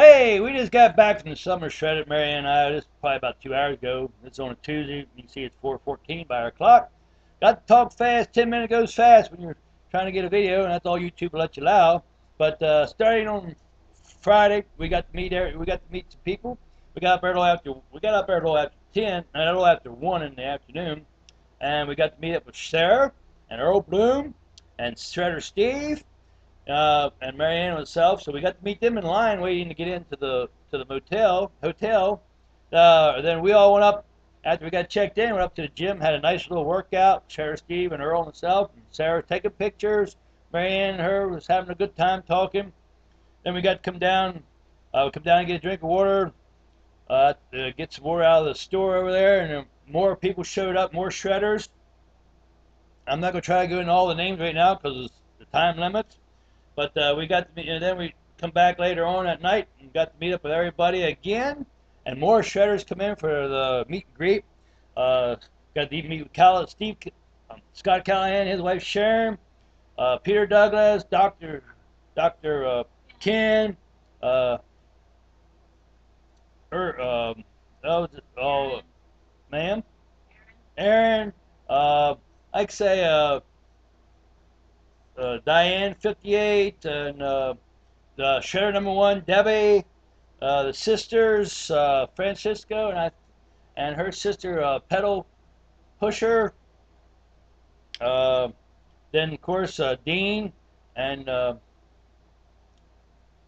Hey, we just got back from the summer shred at Marianne and I. This is probably about 2 hours ago. It's on a Tuesday. You can see it's 4:14 by our clock. Got to talk fast. 10 minutes goes fast when you're trying to get a video, and that's all YouTube will let you allow. But starting on Friday, we got to meet some people. We got up there a little after 10, and a little after 1 in the afternoon, and we got to meet up with Sarah and Earl Bloom and Shredder Steve and Marianne herself. So we got to meet them in line waiting to get into the hotel. Then we all went up after we got checked in. Went up to the gym, had a nice little workout. Sarah, Steve, and Earl and myself. And Sarah taking pictures. Marianne and her was having a good time talking. Then we got to come down. We come down and get a drink of water. Get some water out of the store over there, and more people showed up. More shredders. I'm not gonna try to go into all the names right now because of the time limits. But we got to meet, and then we come back later on at night and got to meet up with everybody again. And more shredders come in for the meet and greet. Got to even meet with Scott Callahan, his wife Sharon, Peter Douglas, Doctor Ken, er, oh, ma'am, Aaron. Like say Diane 58 and the shredder number 1 Debbie, the sisters Francisco and her sister Pedal Pusher, uh, then of course Dean and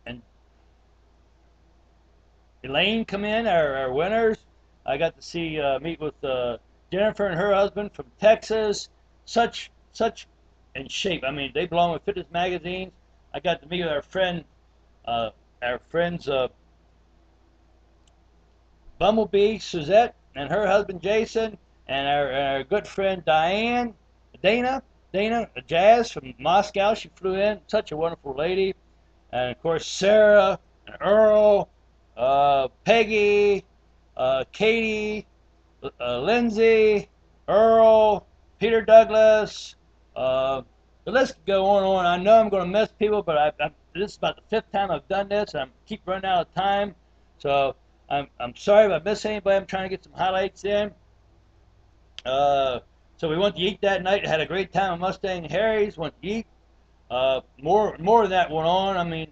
and Elaine come in, our winners. I got to see meet with Jennifer and her husband from Texas. Such in shape. I mean, they belong with fitness magazines. I got to meet with our friends Bumblebee Suzette and her husband Jason, and our good friend Dana Jazz from Moscow. She flew in. Such a wonderful lady. And of course Sarah and Earl, Peggy, Katie, Lindsay, Earl, Peter Douglas. The list could go on and on. I know I'm going to miss people, but this is about the 5th time I've done this, and I keep running out of time. So I'm sorry if I miss anybody. I'm trying to get some highlights in. So we went to eat that night. Had a great time at Mustang Harry's. Went to eat. More of that went on. I mean,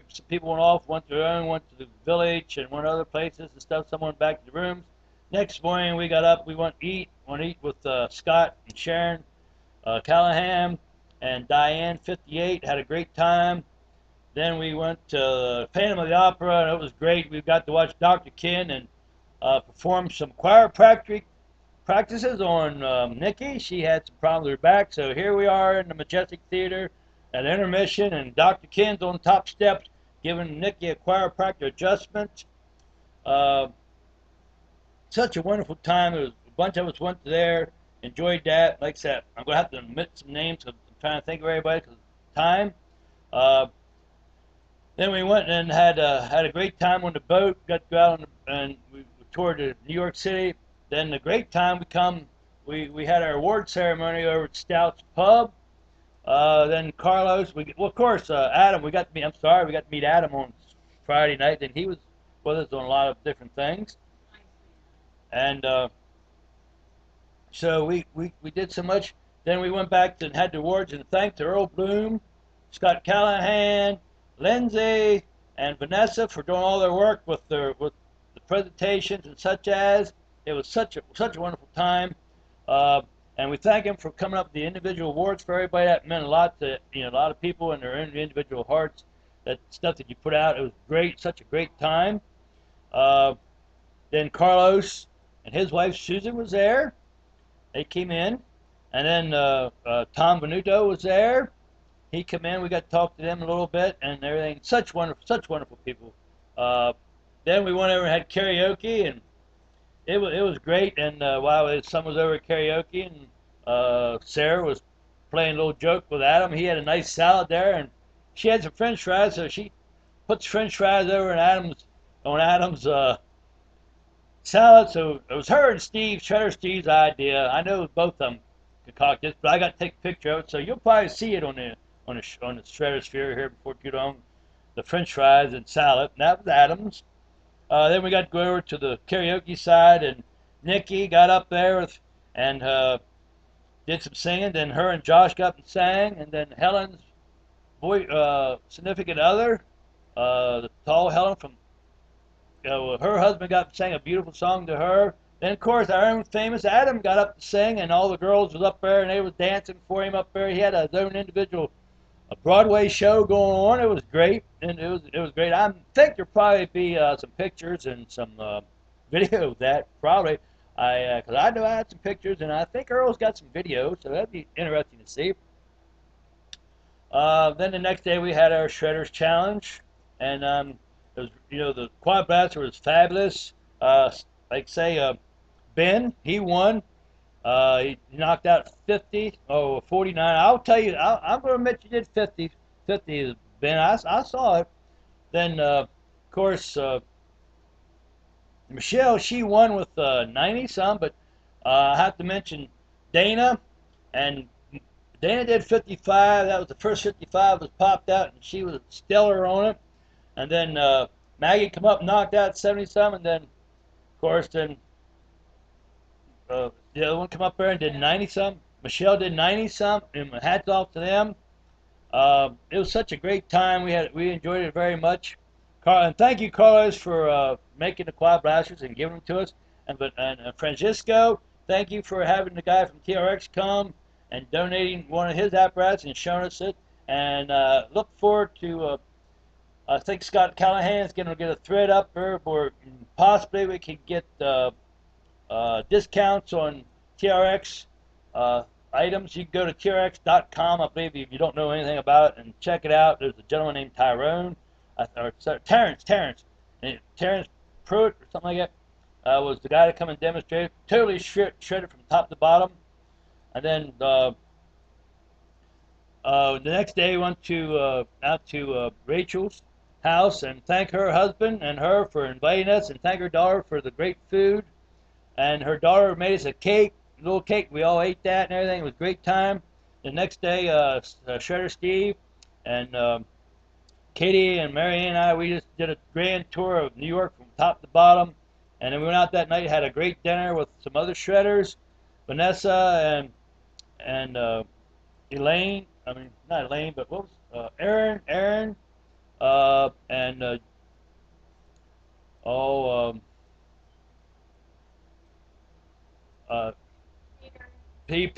some people went off, went to their own, went to the village, and went other places and stuff. Some went back to the rooms. Next morning we got up. We went to eat. Went to eat with Scott and Sharon Callahan and Diane 58. Had a great time. Then we went to Phantom of the Opera, and it was great. We got to watch Dr. Ken and perform some choir practices on Nikki. She had some problems with her back, so here we are in the Majestic Theater at intermission, and Dr. Ken's on top steps giving Nikki a chiropractic adjustment. Uh, Such a wonderful time. A bunch of us went there, enjoyed that. Like I said, I'm going to have to omit some names because I'm trying to think of everybody because of time. Uh, then we went and had a great time on the boat. Got to go out and we toured to New York City. Then the great time we had our award ceremony over at Stout's Pub. Then Carlos, of course Adam. We got to meet. I'm sorry, we got to meet Adam on Friday night. Then he was with us on a lot of different things. And so we did so much. Then we went back and had the awards and thanked Earl Bloom, Scott Callahan, Lindsay, and Vanessa for doing all their work with the presentations and such as. It was such a wonderful time. And we thank him for coming up with the individual awards for everybody. That meant a lot to a lot of people and their individual hearts. That stuff that you put out, it was great, such a great time. Then Carlos and his wife Susan was there. They came in, and then Tom Venuto was there. He came in. We got to talk to them a little bit and everything. Such wonderful people. Then we went over and had karaoke, and it was great. And while the son was over at karaoke, and Sarah was playing a little joke with Adam. He had a nice salad there, and she had some French fries, so she puts French fries over in Adam's salad. So it was her and Shredder Steve's idea. I know both of them concocted this, but I got to take a picture of it, so you'll probably see it on the Shredder Sphere here before too long. the French fries and salad. And that was Adams. Then we got to go over to the karaoke side, and Nikki got up there and did some singing. Then her and Josh got up and sang, and then Helen's significant other, the tall Helen from her husband got to sing a beautiful song to her. Then, of course, our own famous Adam got up to sing, and all the girls was up there, and they was dancing for him up there. He had his own individual Broadway show going on. It was great, and it was great. I think there'll probably be some pictures and some video of that, probably. Because I know I had some pictures, and I think Earl's got some video, so that'd be interesting to see. Then the next day we had our Shredders Challenge, and it was, the quad blaster was fabulous. Like say, Ben, he won. He knocked out 49. I'll tell you, I'm going to admit you did 50. 50, Ben. I saw it. Then, of course, Michelle, she won with 90 some, but I have to mention Dana, and Dana did 55. That was the first 55 was popped out, and she was stellar on it. And then Maggie come up and knocked out 70 some, and then, of course, then the other one come up there and did 90 some. Michelle did 90 some, and hats off to them. It was such a great time. We enjoyed it very much. And thank you, Carlos, for making the quad blasters and giving them to us. And Francisco, thank you for having the guy from TRX come and donating one of his apparatus and showing us it. And look forward to. I think Scott Callahan's going to get a thread up there where possibly we could get discounts on TRX items. You can go to TRX.com, I believe, if you don't know anything about it, and check it out. There's a gentleman named Tyrone, or Terrence Pruitt, or something like that, was the guy to come and demonstrate. Totally shredded from top to bottom. And then the next day, we went out to Rachel's house and thank her husband and her for inviting us, and thank her daughter for the great food. And her daughter made us a little cake. We all ate that and everything. It was a great time. The next day, Shredder Steve and Katie and Mary and I, we just did a grand tour of New York from top to bottom. And then we went out that night, had a great dinner with some other shredders, Vanessa and Elaine. I mean, not Elaine, but what was Aaron, and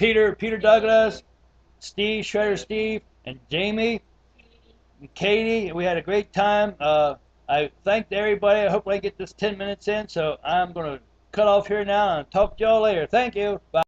Peter Douglas, Steve, Shredder Steve, and Jamie, and Katie. We had a great time. I thanked everybody. I hope I get this 10 minutes in, so I'm going to cut off here now and talk to y'all later. Thank you. Bye.